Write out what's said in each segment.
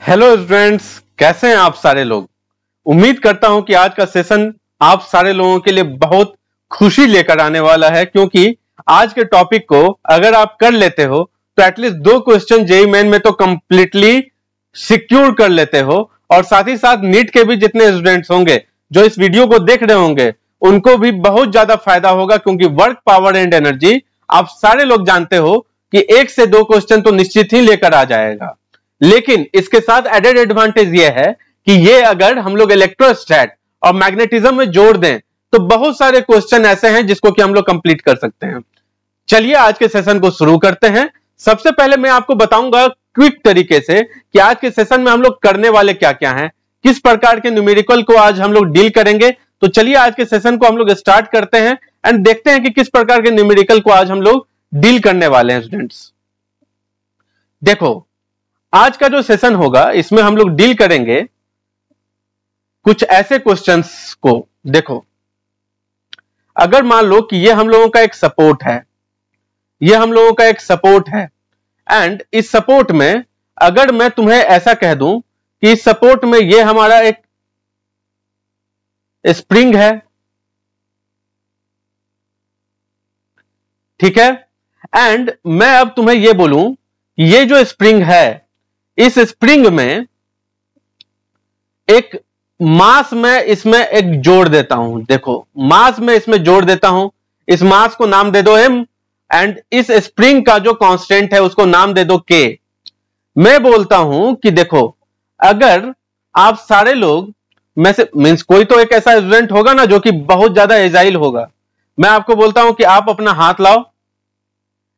Hello students, कैसे हैं आप सारे लोग। उम्मीद करता हूं कि आज का सेशन आप सारे लोगों के लिए बहुत खुशी लेकर आने वाला है, क्योंकि आज के टॉपिक को अगर आप कर लेते हो तो एटलीस्ट 2 क्वेश्चन जेईई मेन में तो कंप्लीटली सिक्योर कर लेते हो, और साथ ही साथ नीट के भी जितने स्टूडेंट्स होंगे जो इस वीडियो को देख रहे होंगे उनको भी बहुत ज्यादा फायदा होगा, क्योंकि वर्क, पावर एंड एनर्जी आप सारे लोग जानते हो कि 1 से 2 क्वेश्चन तो निश्चित ही लेकर आ जाएगा। लेकिन इसके साथ एडेड एडवांटेज यह है कि ये अगर हम लोग इलेक्ट्रोस्टैट और मैग्नेटिज्म में जोड़ दें तो बहुत सारे क्वेश्चन ऐसे हैं जिसको कि हम लोग कंप्लीट कर सकते हैं। चलिए आज के सेशन को शुरू करते हैं। सबसे पहले मैं आपको बताऊंगा क्विक तरीके से कि आज के सेशन में हम लोग करने वाले क्या क्या हैं, किस प्रकार के न्यूमेरिकल को आज हम लोग डील करेंगे। तो चलिए आज के सेशन को हम लोग स्टार्ट करते हैं एंड देखते हैं कि किस प्रकार के न्यूमेरिकल को आज हम लोग डील करने वाले हैं। स्टूडेंट्स देखो, आज का जो सेशन होगा इसमें हम लोग डील करेंगे कुछ ऐसे क्वेश्चंस को। देखो, अगर मान लो कि ये हम लोगों का एक सपोर्ट है, ये हम लोगों का एक सपोर्ट है, एंड इस सपोर्ट में अगर मैं तुम्हें ऐसा कह दूं कि इस सपोर्ट में ये हमारा एक स्प्रिंग है, ठीक है, एंड मैं अब तुम्हें यह बोलूं कि ये जो स्प्रिंग है, इस स्प्रिंग में एक मास में इसमें एक जोड़ देता हूं। देखो, मास में इसमें जोड़ देता हूं, इस मास को नाम दे दो m, एंड इस स्प्रिंग का जो कांस्टेंट है उसको नाम दे दो k। मैं बोलता हूं कि देखो, अगर आप सारे लोग में से मींस कोई तो एक ऐसा स्टूडेंट होगा ना जो कि बहुत ज्यादा एजाइल होगा, मैं आपको बोलता हूं कि आप अपना हाथ लाओ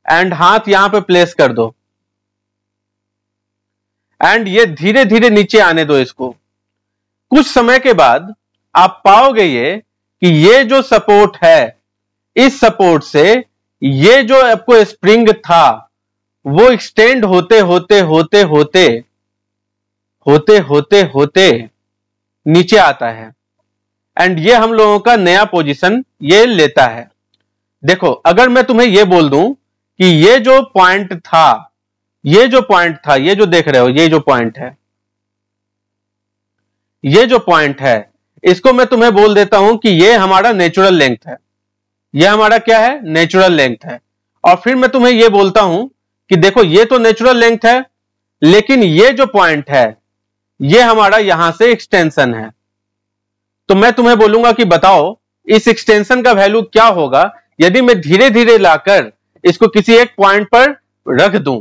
एंड हाथ यहां पे प्लेस कर दो, एंड ये धीरे धीरे नीचे आने दो इसको। कुछ समय के बाद आप पाओगे ये कि ये जो सपोर्ट है, इस सपोर्ट से ये जो आपको स्प्रिंग था वो एक्सटेंड होते होते होते होते होते होते होते नीचे आता है, एंड ये हम लोगों का नया पोजीशन ये लेता है। देखो, अगर मैं तुम्हें ये बोल दूं कि ये जो पॉइंट था, ये जो पॉइंट था, ये जो देख रहे हो, ये जो पॉइंट है, ये जो पॉइंट है, इसको मैं तुम्हें बोल देता हूं कि ये हमारा नेचुरल लेंथ है। ये हमारा क्या है? नेचुरल लेंथ है। और फिर मैं तुम्हें ये बोलता हूं कि देखो, ये तो नेचुरल लेंथ है, लेकिन ये जो पॉइंट है ये हमारा यहां से एक्सटेंशन है। तो मैं तुम्हें बोलूंगा कि बताओ इस एक्सटेंशन का वैल्यू क्या होगा यदि मैं धीरे धीरे लाकर इसको किसी एक पॉइंट पर रख दूं।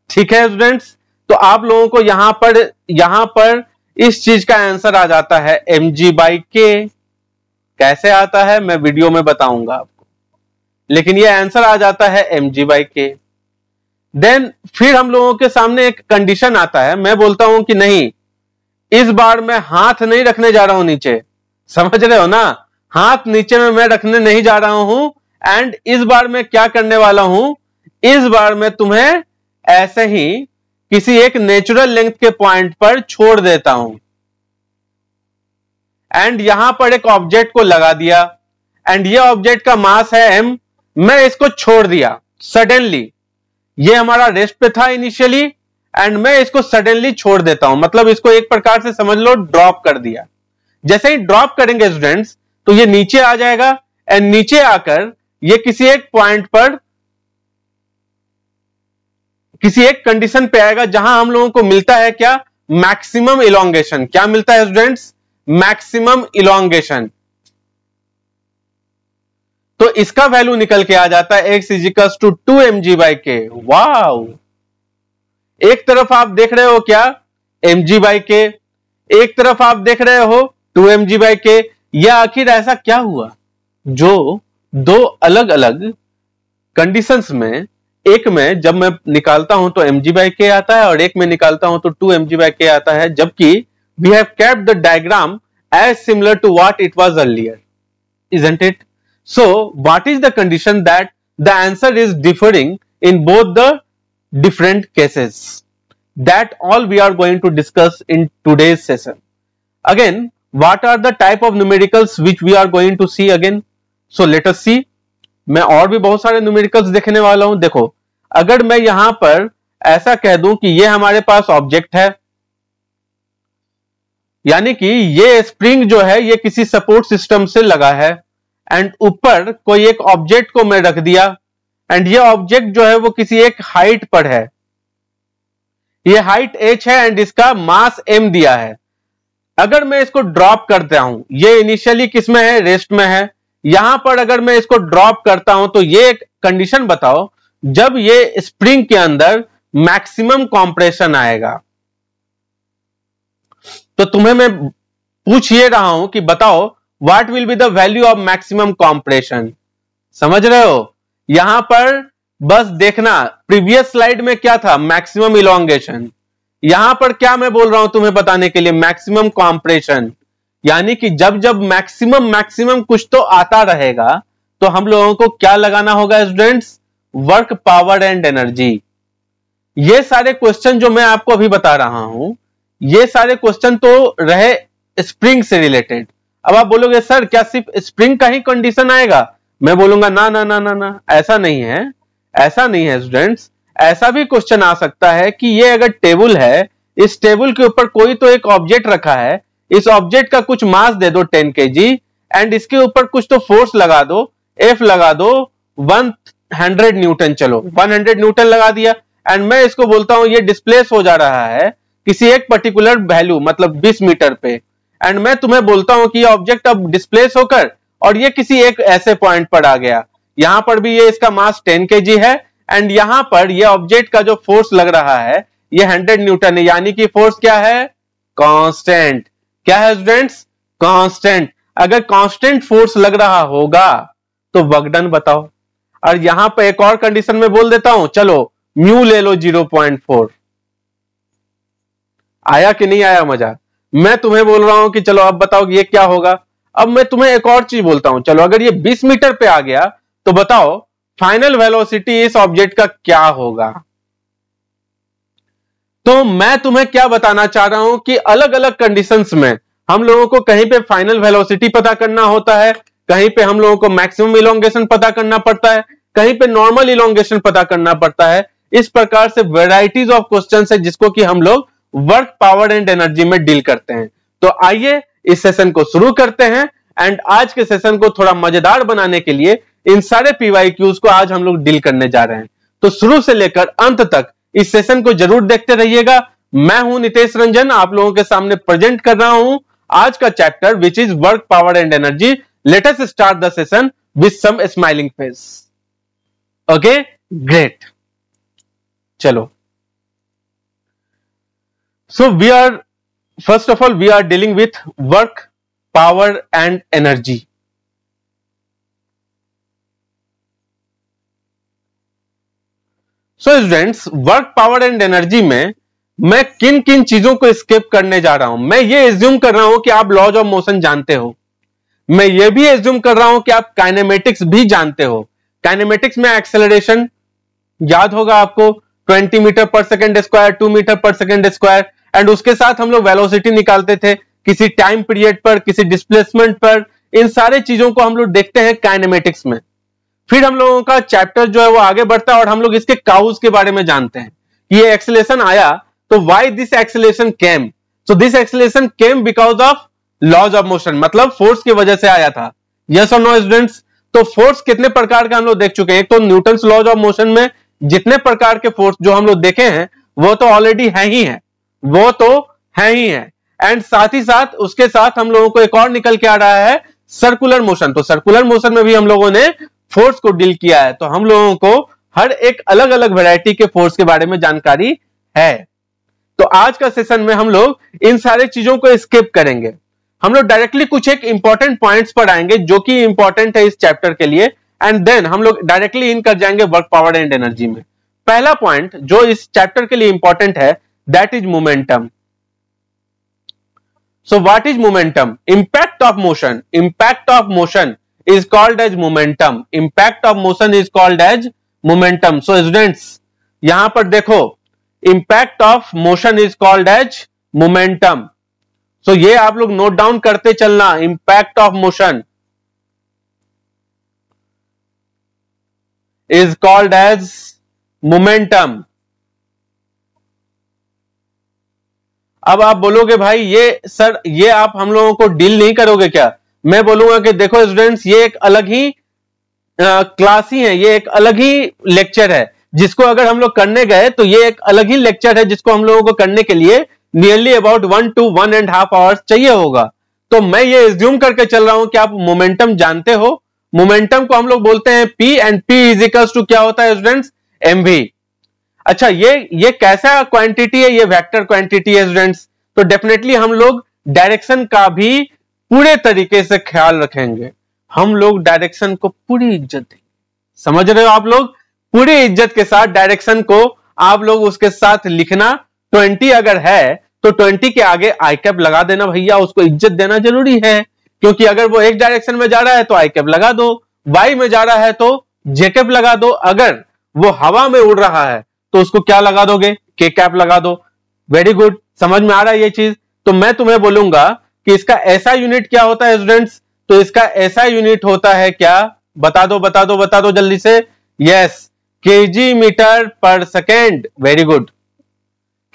ठीक है स्टूडेंट्स, तो आप लोगों को यहां पर इस चीज का आंसर आ जाता है mg/k। कैसे आता है मैं वीडियो में बताऊंगा आपको, लेकिन ये आंसर आ जाता है mg/k। देन फिर हम लोगों के सामने एक कंडीशन आता है, मैं बोलता हूं कि नहीं, इस बार मैं हाथ नहीं रखने जा रहा हूं नीचे, समझ रहे हो ना, हाथ नीचे में मैं रखने नहीं जा रहा हूं, एंड इस बार मैं क्या करने वाला हूं, इस बार मैं तुम्हें ऐसे ही किसी एक नेचुरल लेंथ के पॉइंट पर छोड़ देता हूं, एंड यहां पर एक ऑब्जेक्ट को लगा दिया, एंड ये ऑब्जेक्ट का मास है m। मैं इसको छोड़ दिया सडनली, ये हमारा रेस्ट पे था इनिशियली, एंड मैं इसको सडनली छोड़ देता हूं, मतलब इसको एक प्रकार से समझ लो ड्रॉप कर दिया। जैसे ही ड्रॉप करेंगे स्टूडेंट्स तो ये नीचे आ जाएगा, एंड नीचे आकर ये किसी एक पॉइंट पर किसी एक कंडीशन पे आएगा जहां हम लोगों को मिलता है क्या? Maximum elongation. क्या मिलता है स्टूडेंट्स? Maximum elongation. तो इसका वैल्यू निकल के आ जाता है x = 2 mg/k। वाओ, एक तरफ आप देख रहे हो क्या? mg/k, एक तरफ आप देख रहे हो 2 mg/k। या आखिर ऐसा क्या हुआ जो दो अलग अलग कंडीशंस में, एक में जब मैं निकालता हूं तो mg/k आता है और एक में निकालता हूं तो 2 mg/k आता है, जबकि we have kept the diagram as similar to what it was earlier, isn't it? So what is the condition that the answer is differing in both the different cases? That all we are going to discuss in today's session. Again, what are the type of numericals which we are going to see again? So let us see. मैं और भी बहुत सारे numericals देखने वाला हूं। देखो, अगर मैं यहां पर ऐसा कह दूं कि ये हमारे पास ऑब्जेक्ट है, यानी कि ये स्प्रिंग जो है ये किसी सपोर्ट सिस्टम से लगा है एंड ऊपर कोई एक ऑब्जेक्ट को मैं रख दिया एंड ये ऑब्जेक्ट जो है वो किसी एक हाइट पर है, ये हाइट h है एंड इसका मास m दिया है। अगर मैं इसको ड्रॉप करता हूं, ये इनिशियली किस में है, रेस्ट में है, यहां पर अगर मैं इसको ड्रॉप करता हूं तो ये एक कंडीशन बताओ जब ये स्प्रिंग के अंदर मैक्सिमम कंप्रेशन आएगा। तो तुम्हें मैं पूछ ये रहा हूं कि बताओ what will be the value of maximum compression. समझ रहे हो, यहां पर बस देखना प्रीवियस स्लाइड में क्या था, मैक्सिमम इलोंगेशन, यहां पर क्या मैं बोल रहा हूं तुम्हें बताने के लिए, मैक्सिमम कंप्रेशन। यानी कि जब जब मैक्सिमम मैक्सिमम कुछ तो आता रहेगा तो हम लोगों को क्या लगाना होगा students, work power and energy. ये सारे क्वेश्चन जो मैं आपको अभी बता रहा हूं ये सारे क्वेश्चन तो रहे स्प्रिंग से रिलेटेड। अब आप बोलोगे सर क्या सिर्फ स्प्रिंग का ही कंडीशन आएगा, मैं बोलूंगा ना ना ना ना ना, ऐसा नहीं है, ऐसा नहीं है स्टूडेंट्स। ऐसा भी क्वेश्चन आ सकता है कि ये अगर टेबल है, इस टेबल के ऊपर कोई तो एक ऑब्जेक्ट रखा है, इस ऑब्जेक्ट का कुछ मास दे दो 10 kg एंड इसके ऊपर कुछ तो फोर्स लगा दो, एफ लगा दो 100 न्यूटन, चलो 100 न्यूटन लगा दिया एंड मैं इसको बोलता हूं ये डिस्प्लेस हो जा रहा है किसी एक पर्टिकुलर वैल्यू मतलब 20 मीटर पे एंड मैं तुम्हें बोलता हूं कि ये ऑब्जेक्ट अब डिस्प्लेस होकर और ये किसी एक ऐसे पॉइंट पर आ गया, यहां पर भी ये इसका मास 10 kg है एंड यहां पर ये ऑब्जेक्ट का जो फोर्स लग रहा है ये 100 न्यूटन है, यानी कि फोर्स क्या है, कांस्टेंट। क्या है स्टूडेंट्स, कांस्टेंट। अगर कांस्टेंट फोर्स लग रहा होगा तो वर्क डन बताओ। और यहां पर एक और कंडीशन में बोल देता हूं, चलो म्यू ले लो 0.4। आया कि नहीं आया मजा, मैं तुम्हें बोल रहा हूं कि चलो अब बताओ कि ये क्या होगा। अब मैं तुम्हें एक और चीज बोलता हूं, चलो अगर ये 20 मीटर पे आ गया तो बताओ फाइनल वेलोसिटी इस ऑब्जेक्ट का क्या होगा। तो मैं तुम्हें क्या बताना चाह रहा हूं कि अलग अलग कंडीशंस में हम लोगों को कहीं पे फाइनल वेलोसिटी पता करना होता है, कहीं पे हम लोगों को मैक्सिमम इलोंगेशन पता करना पड़ता है, कहीं पे नॉर्मल इलोंगेशन पता करना पड़ता है। इस प्रकार से वेराइटीज ऑफ क्वेश्चंस है जिसको कि हम लोग वर्क पावर एंड एनर्जी में डील करते हैं। तो आइए इस सेशन को शुरू करते हैं एंड आज के सेशन को थोड़ा मजेदार बनाने के लिए इन सारे पीवाईक्यूज को आज हम लोग डील करने जा रहे हैं। तो शुरू से लेकर अंत तक इस सेशन को जरूर देखते रहिएगा। मैं हूं नितेश रंजन, आप लोगों के सामने प्रेजेंट कर रहा हूं आज का chapter which is work power and energy. Let us start the session with some smiling face. Okay great, चलो। So we are, first of all, we are dealing with work, power and energy. So students, work, power and energy में मैं किन किन चीजों को skip करने जा रहा हूं। मैं ये एज्यूम कर रहा हूं कि आप लॉज ऑफ मोशन जानते हो, मैं ये भी एज्यूम कर रहा हूं कि आप काइनेमेटिक्स भी जानते हो। काइनेमेटिक्स में एक्सेलरेशन याद होगा आपको, 20 metre per second square, 2 metre per second square and उसके साथ हम लोग वेलोसिटी निकालते थे किसी टाइम पीरियड पर, किसी डिस्प्लेसमेंट पर। इन सारे चीजों को हम लोग देखते हैं काइनेमेटिक्स में। फिर हम लोगों का चैप्टर जो है वो आगे बढ़ता है और हम लोग इसके काउज के बारे में जानते हैं। ये एक्सेलेरेशन आया तो why this acceleration came, so this acceleration came because of laws of motion, मतलब फोर्स की वजह से आया था। यस और नो स्टूडेंट्स। तो फोर्स कितने प्रकार का हम लोग देख चुके हैं। एक तो न्यूटन्स लॉज ऑफ मोशन में जितने प्रकार के फोर्स जो हम लोग देखे हैं वो तो ऑलरेडी है ही है, वो तो है ही है। एंड साथ ही साथ उसके साथ हम लोगों को एक और निकल के आ रहा है सर्कुलर मोशन। तो सर्कुलर मोशन में भी हम लोगों ने फोर्स को डील किया है। तो हम लोगों को हर एक अलग अलग वैरायटी के फोर्स के बारे में जानकारी है। तो आज का सेशन में हम लोग इन सारे चीजों को स्किप करेंगे। हम लोग डायरेक्टली कुछ एक इंपॉर्टेंट पॉइंट्स पर आएंगे जो कि इंपॉर्टेंट है इस चैप्टर के लिए एंड देन हम लोग डायरेक्टली इन कर जाएंगे वर्क पावर एंड एनर्जी में। पहला पॉइंट जो इस चैप्टर के लिए इंपॉर्टेंट है that is momentum. So what is momentum, impact of motion, impact of motion is called as momentum, impact of motion is called as momentum. So students यहां पर देखो impact of motion is called as momentum. So ये आप लोग note down करते चलना, impact of motion is called as momentum. अब आप बोलोगे भाई ये सर ये आप हम लोगों को डील नहीं करोगे क्या? मैं बोलूंगा कि देखो स्टूडेंट्स, ये एक अलग ही क्लास ही है, ये एक अलग ही लेक्चर है जिसको अगर हम लोग करने गए तो ये एक अलग ही लेक्चर है जिसको हम लोगों को करने के लिए नियरली अबाउट 1 to 1.5 आवर्स चाहिए होगा। तो मैं ये एज्यूम करके चल रहा हूं कि आप मोमेंटम जानते हो। मोमेंटम को हम लोग बोलते हैं P, and P is equals to क्या होता है स्टूडेंट्स? mv। अच्छा, ये कैसा क्वांटिटी है? ये वेक्टर क्वांटिटी है स्टूडेंट्स। तो डेफिनेटली हम लोग डायरेक्शन का भी पूरे तरीके से ख्याल रखेंगे। हम लोग डायरेक्शन को पूरी इज्जत देंगे, समझ रहे हो आप लोग? पूरी इज्जत के साथ डायरेक्शन को आप लोग उसके साथ लिखना। 20 अगर है तो 20 के आगे आई कैप लगा देना भैया, उसको इज्जत देना जरूरी है। क्योंकि अगर वो एक डायरेक्शन में जा रहा है तो आई कैप लगा दो, वाई में जा रहा है तो जे कैप लगा दो, अगर वो हवा में उड़ रहा है तो उसको क्या लगा दोगे? के कैप लगा दो। वेरी गुड, समझ में आ रहा है ये चीज? तो मैं तुम्हें बोलूंगा कि इसका ऐसा यूनिट क्या होता है स्टूडेंट्स? तो इसका ऐसा यूनिट होता है क्या? बता दो बता दो बता दो जल्दी से। Yes, KG metre per second. Very good,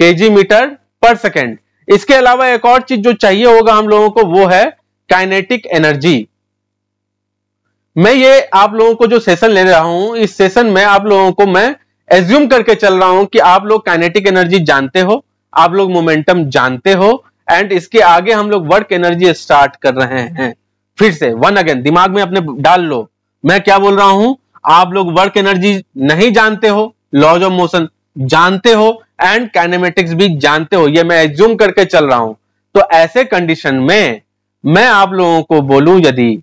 KG metre per second. इसके अलावा एक और चीज जो चाहिए होगा हम लोगों को वो है काइनेटिक एनर्जी। मैं ये आप लोगों को जो सेशन ले रहा हूं, इस सेशन में आप लोगों को मैं एज्यूम करके चल रहा हूं कि आप लोग काइनेटिक एनर्जी जानते हो, आप लोग मोमेंटम जानते हो, एंड इसके आगे हम लोग वर्क एनर्जी स्टार्ट कर रहे हैं। फिर से वन अगेन दिमाग में अपने डाल लो, मैं क्या बोल रहा हूं? आप लोग वर्क एनर्जी नहीं जानते हो, लॉज ऑफ मोशन जानते हो, एंड काइनेमेटिक्स भी जानते हो, ये मैं एज्यूम करके चल रहा हूं। तो ऐसे कंडीशन में मैं आप लोगों को बोलूं यदि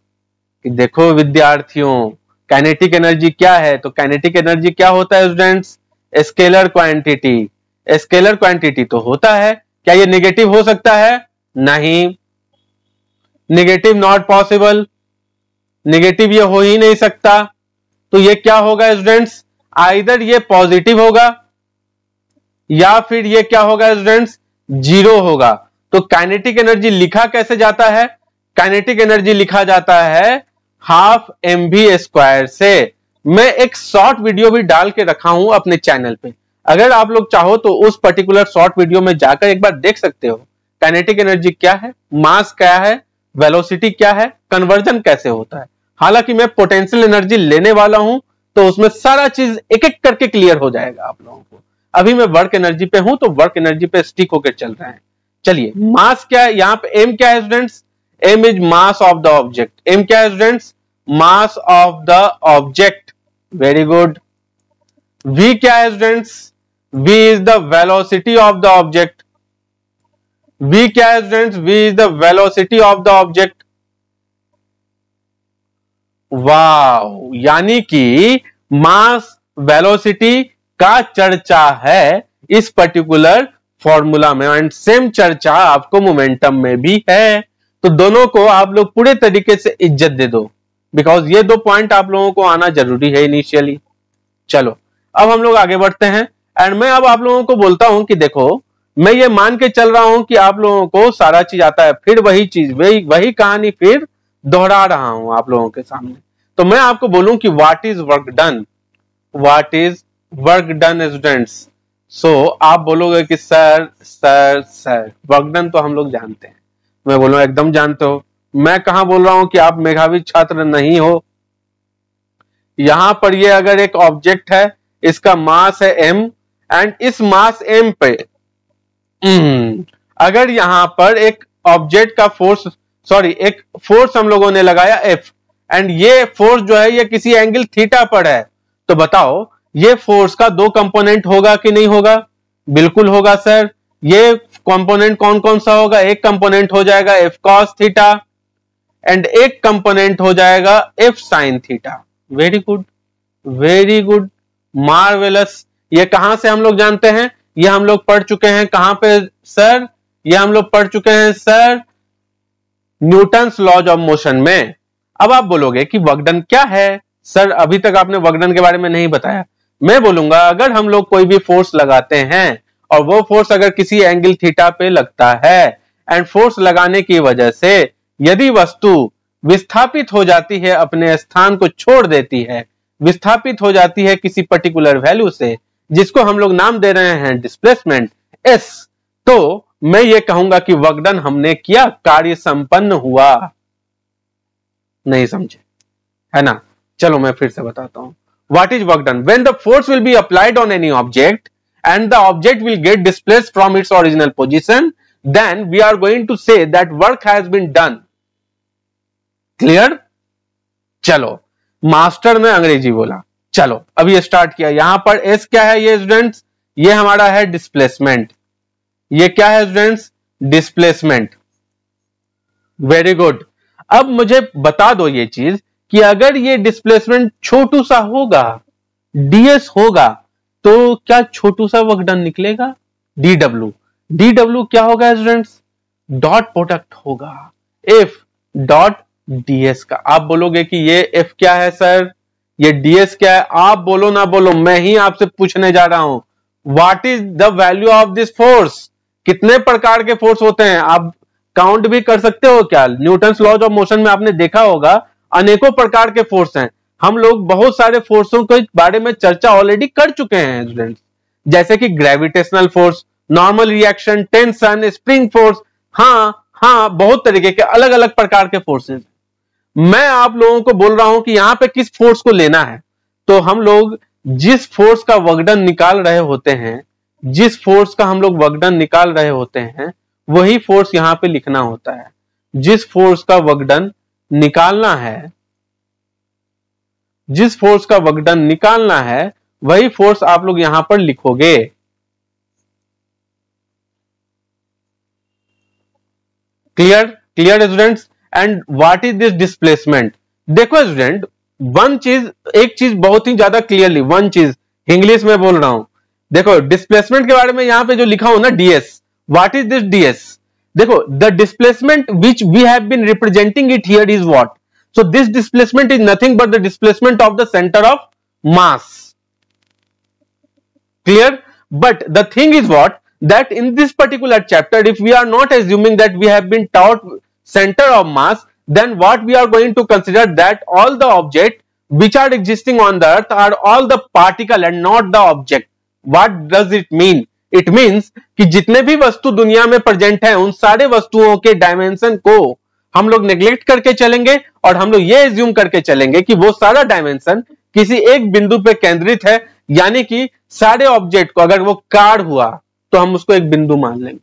कि देखो विद्यार्थियों, काइनेटिक एनर्जी क्या है? तो काइनेटिक एनर्जी क्या होता है students? Scalar quantity. Scalar quantity तो होता है, क्या ये नेगेटिव हो सकता है? नहीं, नेगेटिव नॉट पॉसिबल, नेगेटिव ये हो ही नहीं सकता। तो ये क्या होगा स्टूडेंट्स? आइदर ये पॉजिटिव होगा या फिर ये क्या होगा स्टूडेंट्स? जीरो होगा। तो काइनेटिक एनर्जी लिखा कैसे जाता है? काइनेटिक एनर्जी लिखा जाता है हाफ mv² से। मैं एक शॉर्ट वीडियो भी डाल के रखा हूं अपने चैनल पे, अगर आप लोग चाहो तो उस पर्टिकुलर शॉर्ट वीडियो में जाकर एक बार देख सकते हो काइनेटिक एनर्जी क्या है, मास क्या है, वेलोसिटी क्या है, कन्वर्जन कैसे होता है। हालांकि मैं पोटेंशियल एनर्जी लेने वाला हूं तो उसमें सारा चीज एक एक करके क्लियर हो जाएगा आप लोगों को। अभी मैं वर्क एनर्जी पे हूं तो वर्क एनर्जी पे स्टिक होकर चल रहे हैं। चलिए, मास क्या है? यहां पे एम क्या है students? M is mass of the object. M क्या है students? Mass of the object. Very good. V क्या है students? V is the velocity of the object. V क्या है students? V is the velocity of the object. Wow, यानी कि mass velocity का चर्चा है इस पर्टिकुलर फॉर्मूला में, एंड सेम चर्चा आपको मोमेंटम में भी है। तो दोनों को आप लोग पूरे तरीके से इज्जत दे दो, बिकॉज ये दो पॉइंट आप लोगों को आना जरूरी है इनिशियली। चलो अब हम लोग आगे बढ़ते हैं, एंड मैं अब आप लोगों को बोलता हूं कि देखो, मैं ये मान के चल रहा हूं कि आप लोगों को सारा चीज आता है, फिर वही चीज वही कहानी फिर दोहरा रहा हूं आप लोगों के सामने। तो मैं आपको बोलूं कि what is work done? What is work done students? So आप बोलोगे कि sir sir sir work done तो हम लोग जानते हैं। मैं बोलूं एकदम जानते हो। मैं कहां बोल रहा हूं कि आप मेधावी छात्र नहीं हो। यहां पर ये अगर एक ऑब्जेक्ट है, इसका मास है m, एंड इस मास m पे अगर यहां पर एक ऑब्जेक्ट का फोर्स, एक फोर्स हम लोगों ने लगाया F, एंड ये फोर्स जो है ये किसी एंगल थीटा पर है, तो बताओ ये फोर्स का दो कंपोनेंट होगा कि नहीं होगा? बिल्कुल होगा सर। ये कंपोनेंट कौन कौन सा होगा? एक कंपोनेंट हो जाएगा F cos थीटा, एंड एक कंपोनेंट हो जाएगा F sin theta. Very good, very good, marvellous. ये कहां से हम लोग जानते हैं? ये हम लोग पढ़ चुके हैं कहां पे सर? ये हम लोग पढ़ चुके हैं sir Newton's laws of motion में। अब आप बोलोगे कि वर्क डन क्या है? सर अभी तक आपने वर्क डन के बारे में नहीं बताया। मैं बोलूंगा अगर हम लोग कोई भी फोर्स लगाते हैं और वो फोर्स अगर किसी एंगल थीटा पे लगता है, एंड फोर्स लगाने की वजह से यदि वस्तु विस्थापित हो जाती है, अपने स्थान को छोड़ देती है, विस्थापित हो जाती है किसी पर्टिकुलर वैल्यू से, जिसको हम लोग नाम दे रहे हैं डिस्प्लेसमेंट S, तो मैं ये कहूंगा कि वर्क डन हमने किया, कार्य संपन्न हुआ। नहीं समझे, है ना? चलो मैं फिर से बताता हूं। What is work done? When the force will be applied on any object and the object will get displaced from its original position, then we are going to say that work has been done. Clear? चलो, master ने अंग्रेजी बोला। चलो अब ये start किया। यहां पर एस क्या है ये स्टूडेंट्स? ये हमारा है डिस्प्लेसमेंट। ये क्या है स्टूडेंट्स? डिस्प्लेसमेंट। Very good. अब मुझे बता दो ये चीज कि अगर ये डिस्प्लेसमेंट छोटू सा होगा, डीएस होगा, तो क्या छोटू सा वर्क डन निकलेगा? डीडब्ल्यू। डीडब्ल्यू क्या होगा स्टूडेंट्स? डॉट प्रोडक्ट होगा एफ डॉट डीएस का। आप बोलोगे कि ये एफ क्या है सर, ये डीएस क्या है? आप बोलो ना बोलो, मैं ही आपसे पूछने जा रहा हूं। What is the value of this force? कितने प्रकार के फोर्स होते हैं? आप काउंट भी कर सकते हो क्या? न्यूटन्स लॉज ऑफ मोशन में आपने देखा होगा अनेकों प्रकार के फोर्स हैं। हम लोग बहुत सारे फोर्सों के बारे में चर्चा ऑलरेडी कर चुके हैं स्टूडेंट्स, जैसे कि gravitational force, normal reaction, tension, spring force. हाँ, बहुत तरीके के अलग अलग प्रकार के फोर्सेस। मैं आप लोगों को बोल रहा हूं कि यहां पे किस फोर्स को लेना है। तो हम लोग जिस फोर्स का वर्कडन निकाल रहे होते हैं, जिस फोर्स का हम लोग वर्कडन निकाल रहे होते हैं, वही फोर्स यहां पे लिखना होता है। जिस फोर्स का वर्कडन निकालना है, जिस फोर्स का वर्कडन निकालना है, वही फोर्स आप लोग यहां पर लिखोगे। Clear? Clear students? And what is this displacement? देखो स्टूडेंट, एक चीज बहुत ही ज्यादा क्लियरली, वन चीज इंग्लिश में बोल रहा हूं। देखो डिस्प्लेसमेंट के बारे में यहां पे जो लिखा हो ना, DS, what is this DS? देखो, the displacement which we have been representing it here is what? So this displacement is nothing but the displacement of the center of mass. Clear? But the thing is what? That in this particular chapter, if we are not assuming that we have been taught center of mass, then what we are going to consider that all the objects which are existing on the earth are all the particle and not the object. What does it mean? It means कि जितने भी वस्तु दुनिया में present है, उन सारे वस्तुओं के डायमेंशन को हम लोग नेग्लेक्ट करके चलेंगे और हम लोग ये एज्यूम करके चलेंगे कि वो सारा डायमेंशन किसी एक बिंदु पे केंद्रित है। यानी कि सारे ऑब्जेक्ट को, अगर वो कार हुआ तो हम उसको एक बिंदु मान लेंगे,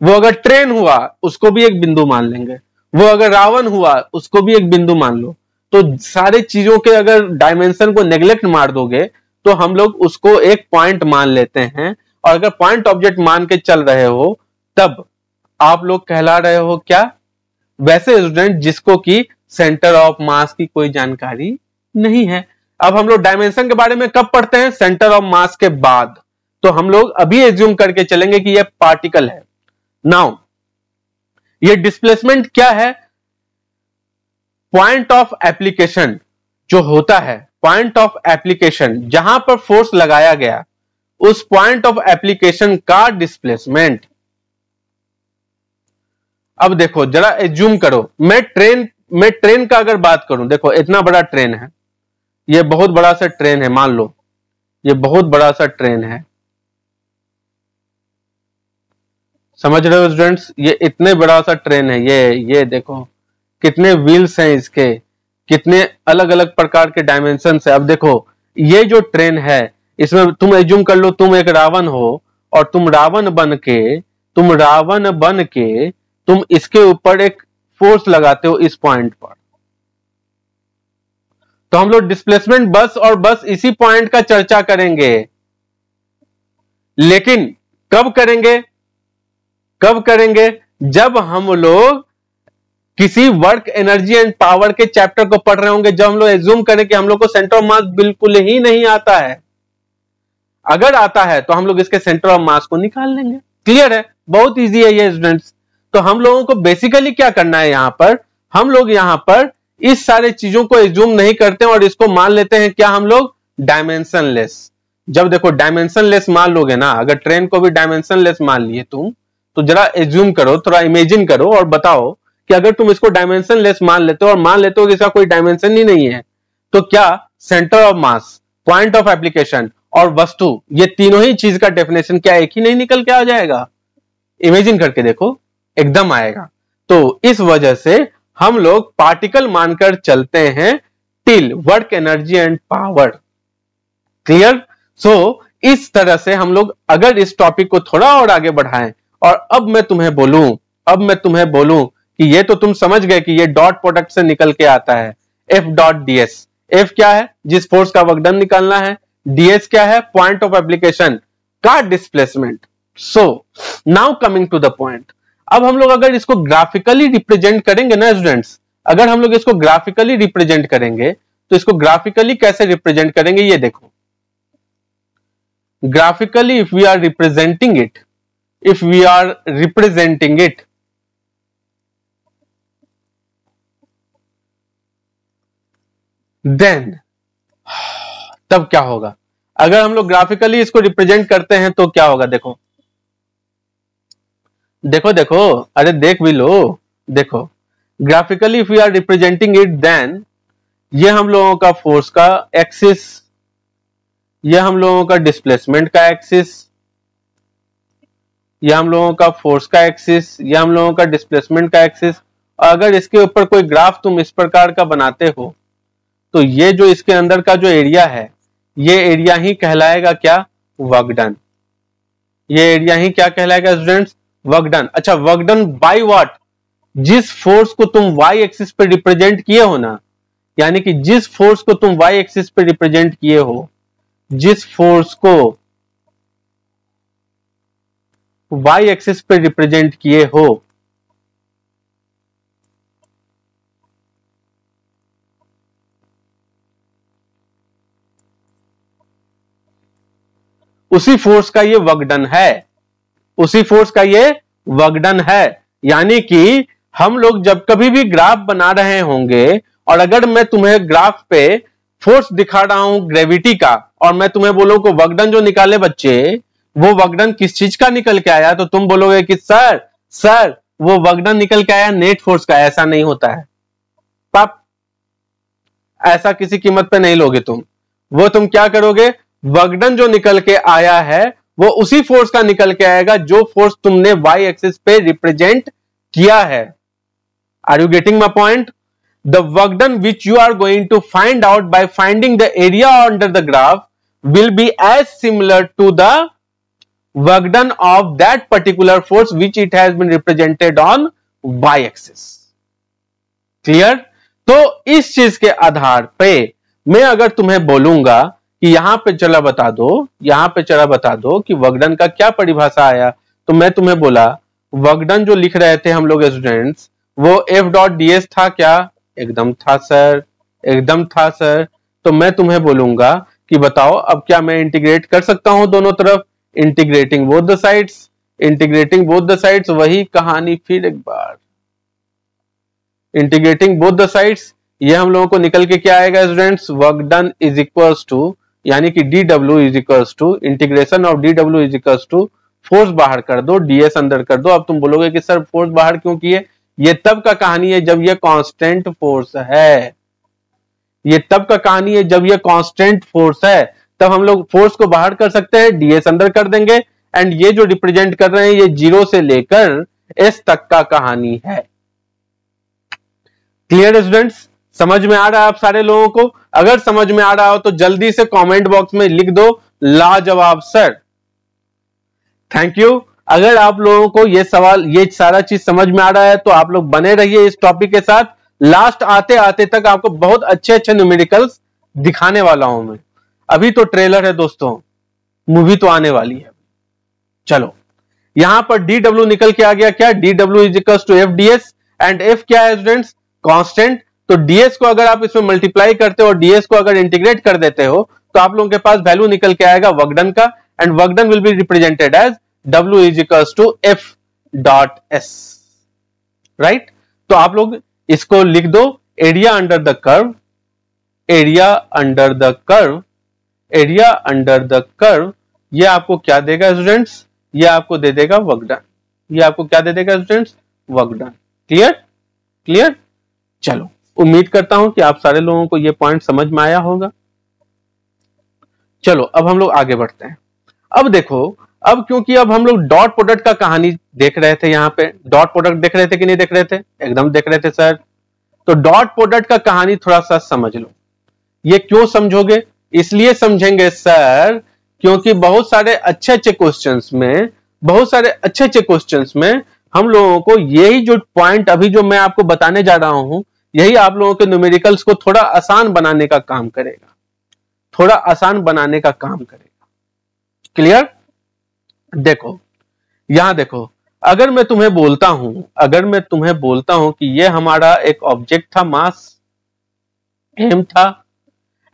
वो अगर ट्रेन हुआ उसको भी एक बिंदु मान लेंगे, वो अगर रावण हुआ उसको भी एक बिंदु मान लो। तो सारे चीजों के अगर डायमेंशन को नेग्लेक्ट मार दोगे तो हम लोग उसको एक पॉइंट मान लेते हैं। और अगर पॉइंट ऑब्जेक्ट मान के चल रहे हो तब आप लोग कहला रहे हो क्या? वैसे स्टूडेंट जिसको कि सेंटर ऑफ मास की कोई जानकारी नहीं है। अब हम लोग डायमेंशन के बारे में कब पढ़ते हैं? सेंटर ऑफ मास के बाद। तो हम लोग अभी एज्यूम करके चलेंगे कि यह पार्टिकल है। नाउ ये डिस्प्लेसमेंट क्या है? पॉइंट ऑफ एप्लीकेशन जो होता है, पॉइंट ऑफ एप्लीकेशन जहां पर फोर्स लगाया गया, उस पॉइंट ऑफ एप्लीकेशन का डिस्प्लेसमेंट। अब देखो जरा एज्यूम करो, मैं ट्रेन का अगर बात करूं, देखो इतना बड़ा ट्रेन है, ये बहुत बड़ा सा ट्रेन है, मान लो ये बहुत बड़ा सा ट्रेन है, समझ रहे हो स्टूडेंट्स? ये इतने बड़ा सा ट्रेन है, ये देखो कितने व्हील्स हैं इसके, कितने अलग अलग प्रकार के डायमेंशन है। अब देखो ये जो ट्रेन है, इसमें तुम एज्यूम कर लो तुम एक रावण हो और तुम रावण बन के तुम इसके ऊपर एक फोर्स लगाते हो इस पॉइंट पर। तो हम लोग डिस्प्लेसमेंट बस और बस इसी पॉइंट का चर्चा करेंगे। लेकिन कब करेंगे? जब हम लोग किसी वर्क, एनर्जी एंड पावर के चैप्टर को पढ़ रहे होंगे, जब हम लोग एज्यूम करें कि हम लोग को सेंटर ऑफ मास बिल्कुल ही नहीं आता है। अगर आता है तो हम लोग इसके सेंटर ऑफ मास को निकाल लेंगे। क्लियर है? बहुत इजी है ये स्टूडेंट्स। तो हम लोगों को बेसिकली क्या करना है, यहां पर हम लोग यहां पर इस सारे चीजों को एज्यूम नहीं करते और इसको मान लेते हैं क्या हम लोग? डायमेंशनलेस। जब देखो डायमेंशनलेस मान लोगे ना, अगर ट्रेन को भी डायमेंशनलेस मान लिए तुम, तो जरा एज्यूम करो, थोड़ा इमेजिन करो और बताओ कि अगर तुम इसको डायमेंशनलेस मान लेते हो और मान लेते हो कि इसका कोई डायमेंशन ही नहीं है, तो क्या centre of mass, point of application और वस्तु, ये तीनों ही चीज का डेफिनेशन क्या एक ही नहीं निकल के आ जाएगा? इमेजिन करके देखो, एकदम आएगा। तो इस वजह से हम लोग पार्टिकल मानकर चलते हैं till work energy and power. Clear? So इस तरह से हम लोग अगर इस टॉपिक को थोड़ा और आगे बढ़ाएं, और अब मैं तुम्हें बोलूं कि ये तो तुम समझ गए कि ये डॉट प्रोडक्ट से निकल के आता है, एफ डॉट डीएस। एफ क्या है? जिस फोर्स का वर्क डन निकालना है। डीएस क्या है? पॉइंट ऑफ एप्लीकेशन का displacement. So now coming to the point, अब हम लोग अगर इसको ग्राफिकली रिप्रेजेंट करेंगे ना स्टूडेंट्स, अगर हम लोग इसको ग्राफिकली रिप्रेजेंट करेंगे तो इसको ग्राफिकली कैसे रिप्रेजेंट करेंगे, ये देखो। Graphically, if we are representing it, then तब क्या होगा? अगर हम लोग ग्राफिकली इसको रिप्रेजेंट करते हैं तो क्या होगा? देखो देखो देखो, अरे देख भी लो, देखो graphically if we are representing it, then ये हम लोगों का फोर्स का एक्सिस, यह हम लोगों का डिस्प्लेसमेंट का एक्सिस, यह हम लोगों का फोर्स का एक्सिस, यह हम लोगों का डिस्प्लेसमेंट का एक्सिस। अगर इसके ऊपर कोई ग्राफ तुम इस प्रकार का बनाते हो तो ये जो इसके अंदर का जो एरिया है, ये एरिया ही कहलाएगा क्या? Work done. ये एरिया ही क्या कहलाएगा स्टूडेंट्स? Work done. अच्छा, वर्क डन बाय व्हाट? जिस फोर्स को तुम वाई एक्सिस पे रिप्रेजेंट किए हो ना, यानी कि जिस फोर्स को तुम वाई एक्सिस पे रिप्रेजेंट किए हो, जिस फोर्स को वाई एक्सिस पे रिप्रेजेंट किए हो, उसी फोर्स का ये वर्क डन है, उसी फोर्स का ये वर्क डन है। यानी कि हम लोग जब कभी भी ग्राफ बना रहे होंगे, और अगर मैं तुम्हें ग्राफ पे फोर्स दिखा रहा हूं ग्रेविटी का, और मैं तुम्हें बोलूं कि वर्क डन जो निकाले बच्चे, वो वर्क डन किस चीज का निकल के आया, तो तुम बोलोगे कि सर वो वर्क डन निकल के आया नेट फोर्स का। ऐसा नहीं होता है पाप, ऐसा किसी कीमत पे नहीं लोगे तुम। वो तुम क्या करोगे? वर्क डन जो निकल के आया है वो उसी फोर्स का निकल के आएगा जो फोर्स तुमने वाई एक्सिस पे रिप्रेजेंट किया है। Are you getting my point? The work done which you are going to find out by finding the area under the graph will be as similar to the work done of that particular force which it has been represented on y-axis. Clear? तो इस चीज के आधार पे मैं अगर तुम्हें बोलूंगा कि यहां पे चला बता दो, यहां पे चला बता दो कि वर्क डन का क्या परिभाषा आया, तो मैं तुम्हें बोला वर्क डन जो लिख रहे थे हम लोग स्टूडेंट्स, वो एफ डॉट डीएस था क्या? एकदम था सर, एकदम था सर। तो मैं तुम्हें बोलूंगा कि बताओ अब क्या मैं इंटीग्रेट कर सकता हूं दोनों तरफ? Integrating both the sides, integrating both the sides, वही कहानी फिर एक बार, इंटीग्रेटिंग बोथ द साइड्स। ये हम लोगों को निकल के क्या आएगा students? Work done is equals to, यानी कि D W is equals to integration of D W is equals to force बाहर कर दो, डीएस अंदर कर दो। अब तुम बोलोगे कि सर फोर्स बाहर क्यों किए? ये तब का कहानी है जब ये कांस्टेंट फोर्स है, ये तब का कहानी है जब ये कांस्टेंट फोर्स है, तब हम लोग फोर्स को बाहर कर सकते हैं, डीएस अंदर कर देंगे, एंड ये जो रिप्रेजेंट कर रहे हैं ये 0 से लेकर एस तक का कहानी है। Clear students? समझ में आ रहा है आप सारे लोगों को? अगर समझ में आ रहा हो तो जल्दी से कमेंट बॉक्स में लिख दो लाजवाब सर। Thank you. अगर आप लोगों को ये सवाल, ये सारा चीज समझ में आ रहा है तो आप लोग बने रहिए इस टॉपिक के साथ। लास्ट आते आते तक आपको बहुत अच्छे अच्छे न्यूमेरिकल्स दिखाने वाला हूं मैं। अभी तो ट्रेलर है दोस्तों, मूवी तो आने वाली है। चलो, यहां पर डी डब्ल्यू निकल के आ गया क्या? D W is equal to F DS, and F क्या है स्टूडेंट्स? कांस्टेंट। तो डीएस को अगर आप इसमें मल्टीप्लाई करते हो और डीएस को अगर इंटीग्रेट कर देते हो तो आप लोगों के पास वैल्यू निकल के आएगा वर्क डन का, and work done will be represented as W is equals to F dot S, right? तो आप लोग इसको लिख दो, area under the curve, area under the curve, area under the curve, ये आपको क्या देगा स्टूडेंट्स? ये आपको दे देगा वर्क डन। ये आपको क्या दे देगा students? Work done. Clear? Clear? चलो, उम्मीद करता हूं कि आप सारे लोगों को ये पॉइंट समझ में आया होगा। चलो अब हम लोग आगे बढ़ते हैं। अब देखो, अब क्योंकि अब हम लोग डॉट प्रोडक्ट का कहानी देख रहे थे, यहां पे डॉट प्रोडक्ट देख रहे थे कि नहीं देख रहे थे? एकदम देख रहे थे सर। तो डॉट प्रोडक्ट का कहानी थोड़ा सा समझ लो। ये क्यों समझोगे? इसलिए समझेंगे सर क्योंकि बहुत सारे अच्छे अच्छे क्वेश्चंस में हम लोगों को यही जो पॉइंट अभी जो मैं आपको बताने जा रहा हूं, यही आप लोगों के न्यूमेरिकल्स को थोड़ा आसान बनाने का काम करेगा, थोड़ा आसान बनाने का काम करेगा। क्लियर? देखो यहां देखो, अगर मैं तुम्हें बोलता हूं कि ये हमारा एक ऑब्जेक्ट था, मास m था,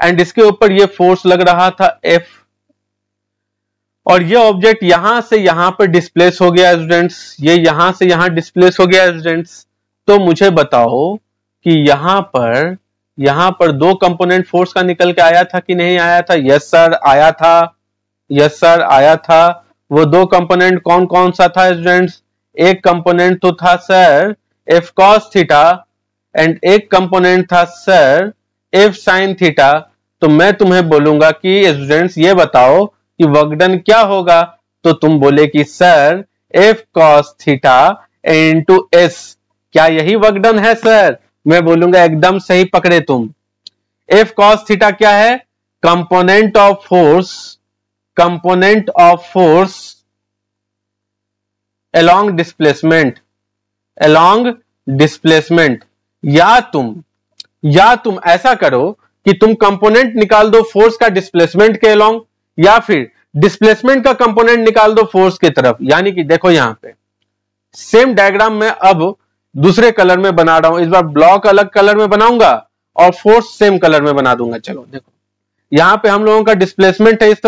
एंड इसके ऊपर ये फोर्स लग रहा था F, और ये ऑब्जेक्ट यहां से यहां पर डिस्प्लेस हो गया स्टूडेंट्स, ये यहां से यहां डिस्प्लेस हो गया स्टूडेंट्स। तो मुझे बताओ कि यहां पर दो कंपोनेंट फोर्स का निकल के आया था कि नहीं आया था? यस सर आया था, यस सर आया था। वो दो कंपोनेंट कौन कौन सा था स्टूडेंट्स? एक कंपोनेंट तो था sir F cos theta, and एक कंपोनेंट था सर F sin थीटा। तो मैं तुम्हें बोलूंगा कि स्टूडेंट्स ये बताओ कि वर्क डन क्या होगा? तो तुम बोले कि sir F cos theta into S। क्या यही वर्क डन है सर? मैं बोलूंगा एकदम सही पकड़े तुम। F cos थीटा क्या है? Component of force along displacement. या तुम ऐसा करो कि तुम कंपोनेंट निकाल दो फोर्स का डिस्प्लेसमेंट के along, या फिर डिस्प्लेसमेंट का कंपोनेंट निकाल दो फोर्स की तरफ। यानी कि देखो यहां पे सेम डायग्राम में अब दूसरे कलर में बना रहा हूं, इस बार ब्लॉक अलग कलर में बनाऊंगा और फोर्स सेम कलर में बना दूंगा। चलो देखो, यहां पे हम लोगों का डिस्प्लेसमेंट है, इस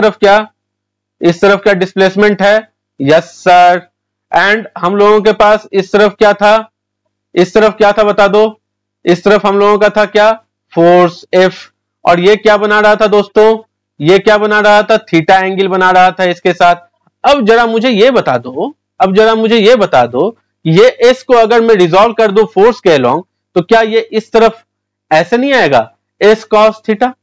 तरफ क्या डिस्प्लेसमेंट है? Yes sir. एंड हम लोगों के पास इस तरफ क्या था बता दो? इस तरफ हम लोगों का था क्या? Force F। और ये क्या बना रहा था दोस्तों? ये क्या बना रहा था? थीटा एंगल बना रहा था इसके साथ। अब जरा मुझे ये बता दो, ये S को अगर मैं रिजॉल्व कर दूं फोर्स के अलोंग, तो क्या ये इस तरफ ऐसे नहीं आएगा? S cos थीटा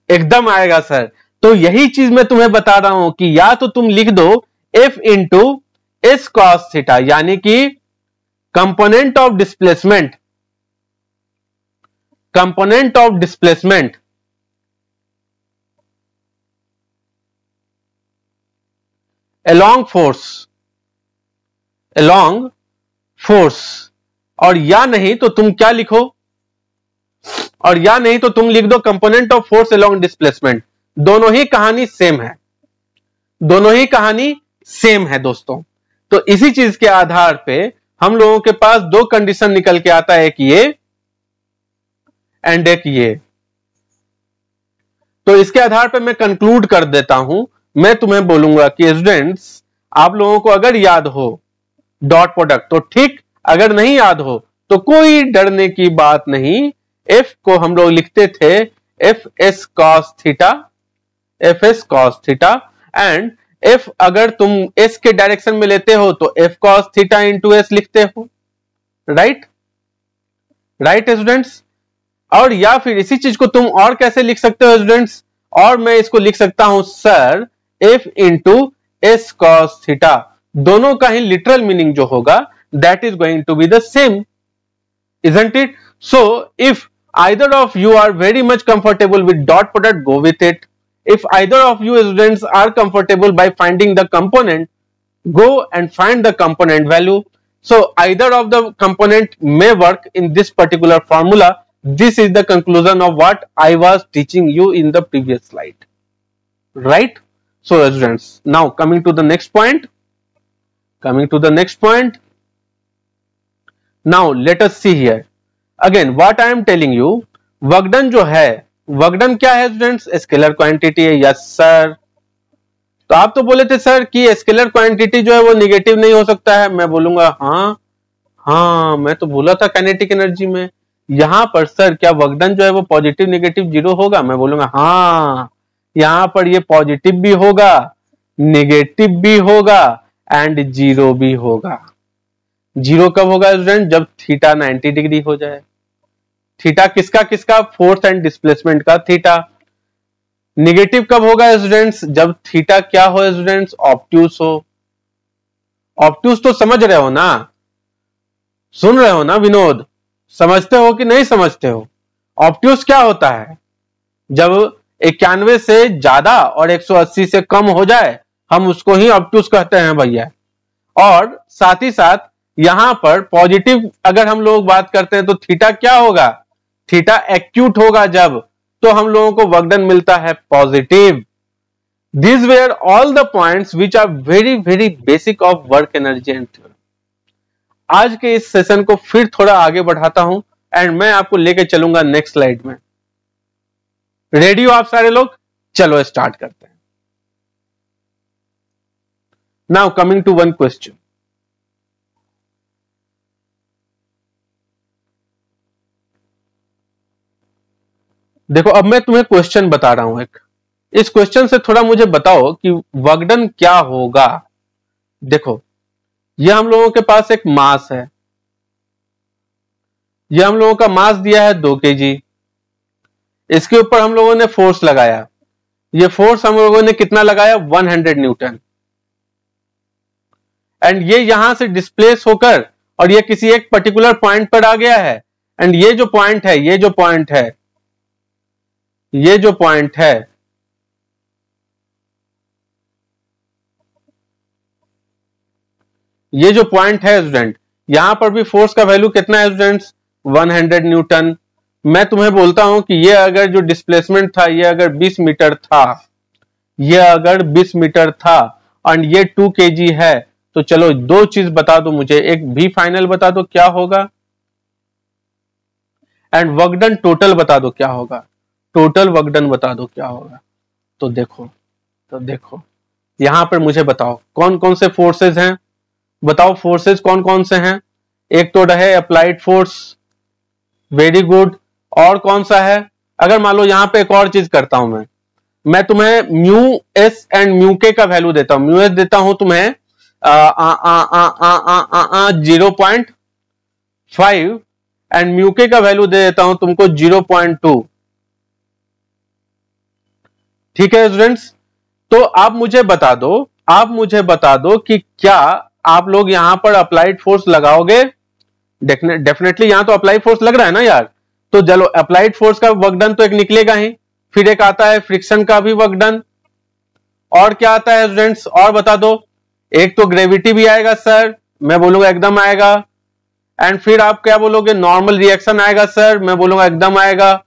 एकदम आएगा सर। तो यही चीज मैं तुम्हें बता रहा हूं कि या तो तुम लिख दो F into S cos theta, यानी कि component of displacement along force, और या नहीं तो तुम क्या लिखो? और या नहीं तो तुम लिख दो component of force along displacement. दोनों ही कहानी सेम है दोस्तों। तो इसी चीज के आधार पे हम लोगों के पास दो कंडीशन निकल के आता है, एक ये एंड एक ये। तो इसके आधार पे मैं कंक्लूड कर देता हूं। मैं तुम्हें बोलूंगा कि स्टूडेंट्स, आप लोगों को अगर याद हो डॉट प्रोडक्ट तो ठीक, अगर नहीं याद हो तो कोई डरने की बात नहीं। F को हम लोग लिखते थे FS cos theta, and F अगर तुम S के डायरेक्शन में लेते हो तो F cos theta into S लिखते हो। Right students? और या फिर इसी चीज को तुम और कैसे लिख सकते हो स्टूडेंट्स? और मैं इसको लिख सकता हूं sir F into S cos theta. दोनों का ही लिटरल मीनिंग जो होगा that is going to be the same, isn't it? So if either of you are very much comfortable with dot product, go with it. If either of you students are comfortable by finding the component, go and find the component value. So either of the component may work in this particular formula. This is the conclusion of what I was teaching you in the previous slide. Right? So students, now coming to the next point. Now let us see here. Again what I am telling you, work done जो है, work done क्या है students? Scalar quantity है। Yes sir. तो आप तो बोले थे सर कि स्केलर क्वांटिटी जो है वो निगेटिव नहीं हो सकता है। मैं बोलूंगा हाँ, मैं तो बोला था काइनेटिक एनर्जी में। यहां पर सर क्या वर्क डन जो है वो पॉजिटिव निगेटिव जीरो होगा? मैं बोलूंगा हाँ, यहां पर ये पॉजिटिव भी होगा, निगेटिव भी होगा एंड जीरो भी होगा। जीरो कब होगा स्टूडेंट? जब थीटा 90 डिग्री हो जाए। थीटा किसका? फोर्स एंड डिस्प्लेसमेंट का थीटा। निगेटिव कब होगा स्टूडेंट्स? जब थीटा क्या हो स्टूडेंट्स? ऑब्ट्यूस हो। ऑब्ट्यूस तो समझ रहे हो ना, सुन रहे हो ना विनोद? समझते हो कि नहीं समझते हो? ऑब्ट्यूस क्या होता है? जब 91 से ज्यादा और 180 से कम हो जाए हम उसको ही ऑब्ट्यूस कहते हैं भैया। और साथ ही साथ यहां पर पॉजिटिव अगर हम लोग बात करते हैं तो थीटा क्या होगा? थीटा एक्यूट होगा जब, तो हम लोगों को वर्कडन मिलता है positive. These were all the points which are very very basic of work energy and theorem। आज के इस सेशन को फिर थोड़ा आगे बढ़ाता हूं एंड मैं आपको लेके चलूंगा नेक्स्ट स्लाइड में। रेडी हो आप सारे लोग? चलो स्टार्ट करते हैं। Now coming to one question. देखो अब मैं तुम्हें क्वेश्चन बता रहा हूं एक, इस क्वेश्चन से थोड़ा मुझे बताओ कि वर्कडन क्या होगा। देखो यह हम लोगों के पास एक मास है, यह हम लोगों का मास दिया है 2 kg, इसके ऊपर हम लोगों ने फोर्स लगाया, ये फोर्स हम लोगों ने कितना लगाया? 100 न्यूटन। एंड ये यहां से डिस्प्लेस होकर और ये किसी एक पर्टिकुलर पॉइंट पर आ गया है। एंड ये जो पॉइंट है, ये जो पॉइंट है, ये जो पॉइंट है, ये जो पॉइंट है स्टूडेंट, यहां पर भी फोर्स का वैल्यू कितना है स्टूडेंट्स? 100 न्यूटन। मैं तुम्हें बोलता हूं कि ये अगर जो डिस्प्लेसमेंट था, ये अगर 20 मीटर था, ये अगर 20 मीटर था और ये 2 kg है, तो चलो 2 चीज बता दो मुझे, एक भी फाइनल बता दो क्या होगा एंड वर्कडन टोटल बता दो क्या होगा। टोटल वर्कडन बता दो क्या होगा। तो देखो यहां पर मुझे बताओ कौन कौन से फोर्सेस हैं, बताओ फोर्सेस कौन कौन से हैं। एक तो रहे अप्लाइड फोर्स, वेरी गुड। और कौन सा है? अगर मान लो यहां पे एक और चीज करता हूं, मैं तुम्हें म्यू एस एंड म्यू के का वैल्यू देता हूं। म्यू एस देता हूं तुम्हें 0.5 एंड म्यू के का वैल्यू दे देता हूं तुमको 0.2। ठीक है स्टूडेंट्स? तो आप मुझे बता दो कि क्या आप लोग यहां पर अप्लाइड फोर्स लगाओगे? डेफिनेटली यहां तो अप्लाइड फोर्स लग रहा है ना यार। तो चलो अप्लाइड फोर्स का वर्कडन तो एक निकलेगा ही, फिर एक आता है फ्रिक्शन का भी वर्कडन, और क्या आता है स्टूडेंट्स और बता दो। एक तो ग्रेविटी भी आएगा सर, मैं बोलूंगा एकदम आएगा। एंड फिर आप क्या बोलोगे? नॉर्मल रिएक्शन आएगा सर, मैं बोलूंगा एकदम आएगा।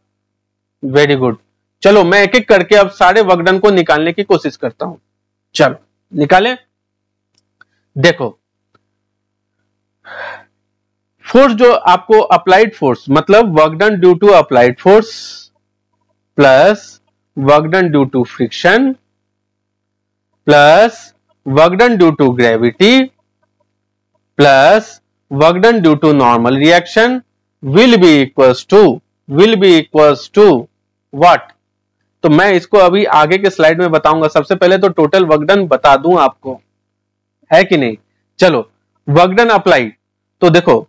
Very good. चलो मैं एक एक करके अब सारे वर्कडन को निकालने की कोशिश करता हूं। चलो निकालें। देखो फोर्स जो आपको अप्लाइड फोर्स मतलब work done due to applied force plus work done due to friction plus work done due to gravity plus work done due to normal reaction will be equals to what? तो मैं इसको अभी आगे के स्लाइड में बताऊंगा। सबसे पहले तो टोटल वर्कडन बता दूं आपको, है कि नहीं। चलो वर्कडन अप्लाइड, तो देखो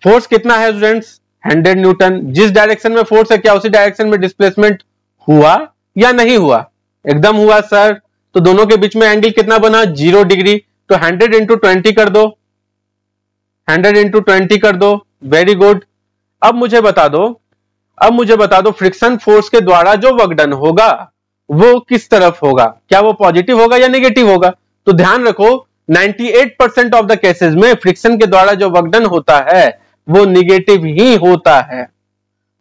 फोर्स कितना है स्टूडेंट्स? 100 न्यूटन। जिस डायरेक्शन में फोर्स है क्या उसी डायरेक्शन में डिस्प्लेसमेंट हुआ या नहीं हुआ? एकदम हुआ सर। तो दोनों के बीच में एंगल कितना बना? 0 डिग्री। तो 100 इंटू 20 कर दो, 100 इंटू 20 कर दो। Very good. अब मुझे बता दो फ्रिक्शन फोर्स के द्वारा जो वर्कडन होगा वो किस तरफ होगा? क्या वो पॉजिटिव होगा या नेगेटिव होगा? तो ध्यान रखो 98% ऑफ द केसेस में फ्रिक्शन के द्वारा जो वर्कडन होता है वो नेगेटिव ही होता है।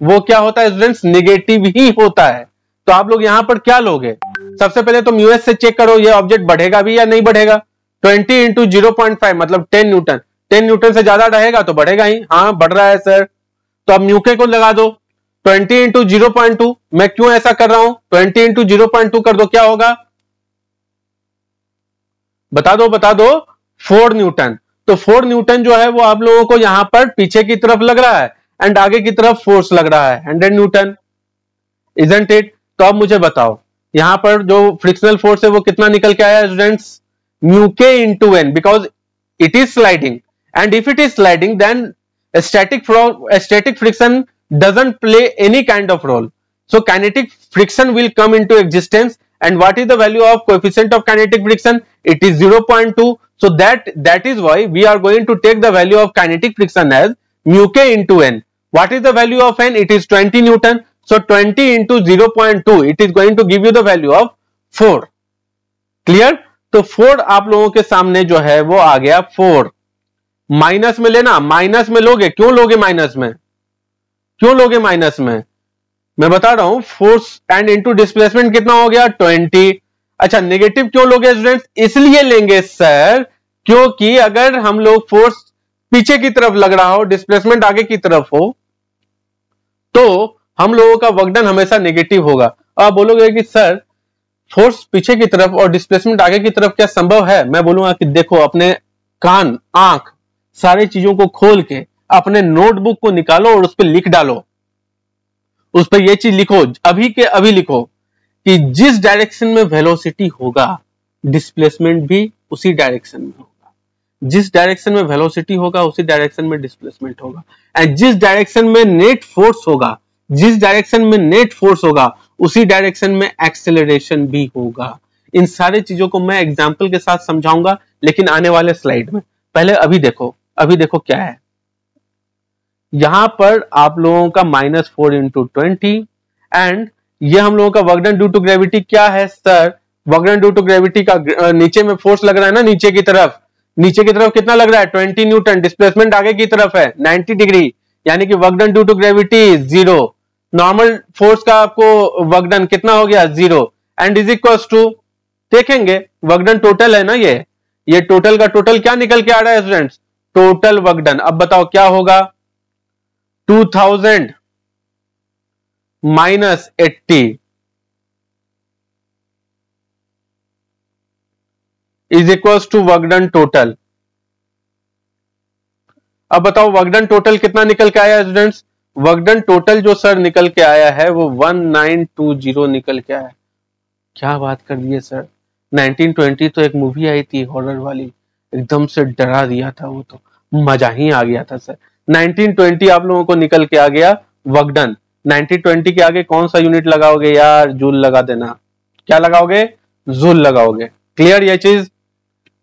वो क्या होता है स्टूडेंट्स? नेगेटिव ही होता है। तो आप लोग यहां पर क्या लोगे? सबसे पहले तो म्यूएस से चेक करो ये ऑब्जेक्ट बढ़ेगा भी या नहीं बढ़ेगा। 20 इंटू 0.5 मतलब 10 न्यूटन। 10 न्यूटन से ज्यादा रहेगा तो बढ़ेगा ही। हाँ बढ़ रहा है सर। तो अब म्यूके को लगा दो 20 इंटू 0.2। मैं क्यों ऐसा कर रहा हूं? 20 इंटू 0.2 कर दो, क्या होगा? बता दो 4 न्यूटन। तो 4 न्यूटन जो है वो आप लोगों को यहां पर पीछे की तरफ लग रहा है एंड आगे की तरफ फोर्स लग रहा है 100 न्यूटन, इजंट इट? तो अब मुझे बताओ यहां पर जो फ्रिक्शनल फोर्स है वो कितना निकल के आया students? Mu K into N, because it is sliding and if it is sliding then static friction doesn't play any kind of role. So kinetic friction will come into existence. And what is the value of coefficient of kinetic friction? It is 0.2. So that is why we are going to take the value of kinetic friction as mu k into n. What is the value of n? It is 20 Newton. So 20 into 0.2, it is going to give you the value of 4. Clear? तो 4 आप लोगों के सामने जो है वो आ गया 4. Minus में लेना, माइनस में लोगे, क्यों लोगे माइनस में? क्यों लोगे माइनस में? मैं बता रहा हूं, फोर्स एंड इनटू डिस्प्लेसमेंट कितना हो गया? 20. अच्छा, नेगेटिव क्यों लोगे स्टूडेंट्स? इसलिए लेंगे सर क्योंकि अगर हम लोग फोर्स पीछे की तरफ लग रहा हो, डिस्प्लेसमेंट आगे की तरफ हो, तो हम लोगों का वर्क डन हमेशा नेगेटिव होगा. आप बोलोगे कि सर फोर्स पीछे की तरफ और डिस्प्लेसमेंट आगे की तरफ क्या संभव है? मैं बोलूंगा कि देखो, अपने कान, आंख, सारी चीजों को खोल के अपने नोटबुक को निकालो और उस पर लिख डालो. उस पर यह चीज लिखो, अभी के अभी लिखो कि जिस डायरेक्शन में वेलोसिटी होगा, डिस्प्लेसमेंट भी उसी डायरेक्शन में होगा. जिस डायरेक्शन में वेलोसिटी होगा, उसी डायरेक्शन में डिस्प्लेसमेंट होगा. एंड जिस डायरेक्शन में नेट फोर्स होगा, जिस डायरेक्शन में नेट फोर्स होगा, उसी डायरेक्शन में एक्सेलरेशन भी होगा. इन सारे चीजों को मैं एग्जांपल के साथ समझाऊंगा, लेकिन आने वाले स्लाइड में. पहले अभी देखो क्या है. यहां पर आप लोगों का -4 इंटू 20 एंड ये हम लोगों का work done due to gravity क्या है sir? Work done due to gravity का नीचे में फोर्स लग रहा है ना, नीचे की तरफ कितना लग रहा है? 20 न्यूटन. डिस्प्लेसमेंट आगे की तरफ है 90 डिग्री, यानी कि work done due to gravity 0. Normal force का आपको वर्क डन कितना हो गया? 0. एंड इज इक्वल्स टू, देखेंगे वर्क डन टोटल है ना, ये टोटल का टोटल क्या निकल के आ रहा है स्टूडेंट्स? Total work done. अब बताओ क्या होगा? 2000 minus 80 is equals to work done total. अब बताओ वर्क डन टोटल कितना निकल के आया स्टूडेंट्स? वर्क डन टोटल जो सर निकल के आया है वो 1920 निकल के आया. क्या बात कर दी है सर. 1920 तो एक मूवी आई थी हॉरर वाली, एकदम से डरा दिया था, वो तो मजा ही आ गया था सर. 1920 आप लोगों को निकल के आ गया वर्क डन. 1920 के आगे कौन सा यूनिट लगाओगे यार? जूल लगा देना. क्या लगाओगे? जूल लगाओगे. क्लियर? ये चीज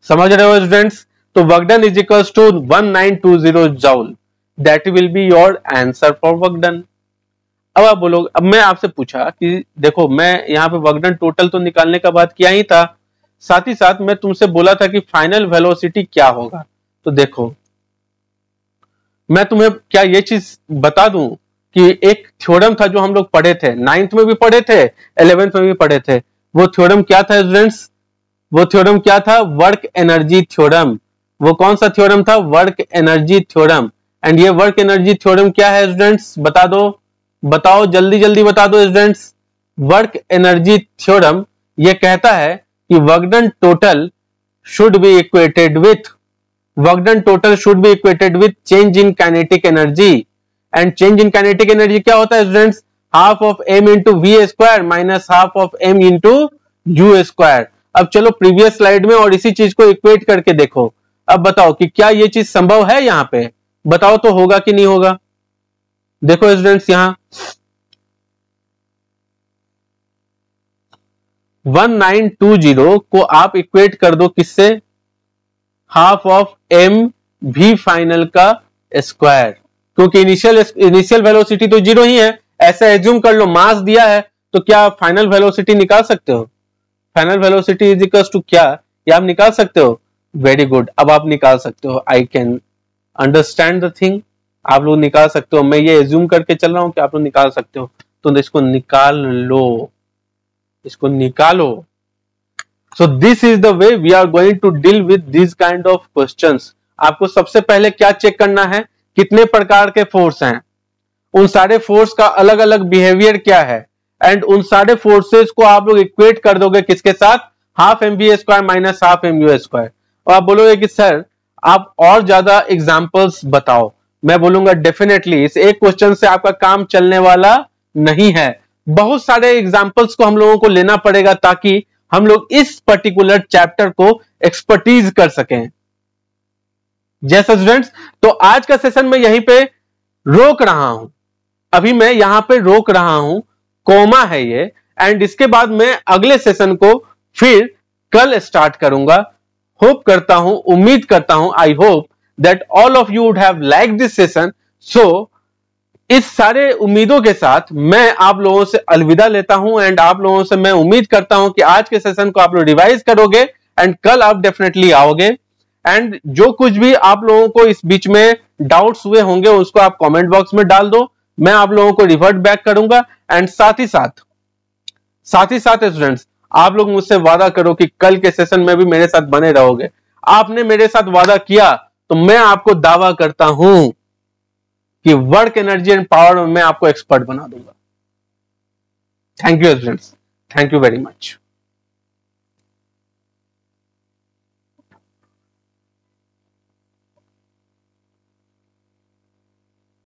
समझ रहे हो स्टूडेंट्स? तो work done is equals to 1920 joule. That will be your answer for work done. अब आप बोलोगे, अब मैं आपसे पूछा कि देखो, मैं यहाँ पे वर्क डन टोटल तो निकालने का बात किया ही था, साथ ही साथ मैं तुमसे बोला था कि फाइनल वेलोसिटी क्या होगा. तो देखो, मैं तुम्हें क्या ये चीज बता दूं कि एक थ्योरम था जो हम लोग पढ़े थे, 9th में भी पढ़े थे, 11th में भी पढ़े थे. वो थ्योरम क्या था स्टूडेंट्स? वो थ्योरम क्या था? Work energy theorem. वो कौन सा थ्योरम था? Work energy theorem. एंड ये वर्क एनर्जी थ्योरम क्या है स्टूडेंट्स? बता दो, बताओ, जल्दी जल्दी बता दो स्टूडेंट्स. वर्क एनर्जी थ्योरम ये कहता है कि work done total should be equated with change in kinetic energy. And change in kinetic energy क्या होता है students? Half of m into v square minus half of m into u square. अब चलो previous slide में और इसी चीज को इक्वेट करके देखो. अब बताओ कि क्या ये चीज संभव है? यहां पे बताओ तो होगा कि नहीं होगा? देखो स्टूडेंट्स, यहां 1920 को आप इक्वेट कर दो किससे? Half of m v final का स्क्वायर. क्योंकि इनिशियल वेलोसिटी तो 0 ही है, ऐसा एज्यूम कर लो. मास दिया है तो क्या फाइनल वेलोसिटी निकाल सकते हो? Final velocity is equals to क्या? ये आप निकाल सकते हो? वेरी गुड, अब आप निकाल सकते हो. I can understand the thing. आप लोग निकाल सकते हो. मैं ये एज्यूम करके चल रहा हूं कि आप लोग निकाल सकते हो. तो इसको निकाल लो, इसको निकालो. So this is the way we are going to deal with these kind of questions. आपको सबसे पहले क्या चेक करना है? कितने प्रकार के फोर्स हैं, उन सारे फोर्स का अलग अलग बिहेवियर क्या है, एंड उन सारे फोर्सेस को आप लोग इक्वेट कर दोगे किसके साथ? Half m b square minus half m u square. और आप बोलोगे कि सर आप और ज्यादा एग्जांपल्स बताओ. मैं बोलूंगा डेफिनेटली इस एक क्वेश्चन से आपका काम चलने वाला नहीं है. बहुत सारे एग्जांपल्स को हम लोगों को लेना पड़ेगा ताकि हम लोग इस पर्टिकुलर चैप्टर को एक्सपर्टीज कर सकें. जैसा स्टूडेंट्स, तो आज का सेशन मैं यहीं पे रोक रहा हूं. अभी मैं यहां पे रोक रहा हूं. कोमा है ये, एंड इसके बाद मैं अगले सेशन को फिर कल स्टार्ट करूंगा। होप करता हूं, उम्मीद करता हूं, I hope that all of you would have like this session. So इस सारे उम्मीदों के साथ मैं आप लोगों से अलविदा लेता हूं, एंड आप लोगों से मैं उम्मीद करता हूं कि आज के सेशन को आप लोग रिवाइज करोगे एंड कल आप डेफिनेटली आओगे। एंड जो कुछ भी आप लोगों को इस बीच में डाउट्स हुए होंगे उसको आप कमेंट बॉक्स में डाल दो, मैं आप लोगों को रिवर्ट बैक करूंगा। एंड साथ ही साथ स्टूडेंट्स, आप लोग मुझसे वादा करो कि कल के सेशन में भी मेरे साथ बने रहोगे। आपने मेरे साथ वादा किया तो मैं आपको दावा करता हूं कि वर्क एनर्जी एंड पावर में मैं आपको एक्सपर्ट बना दूंगा। Thank you students, thank you very much.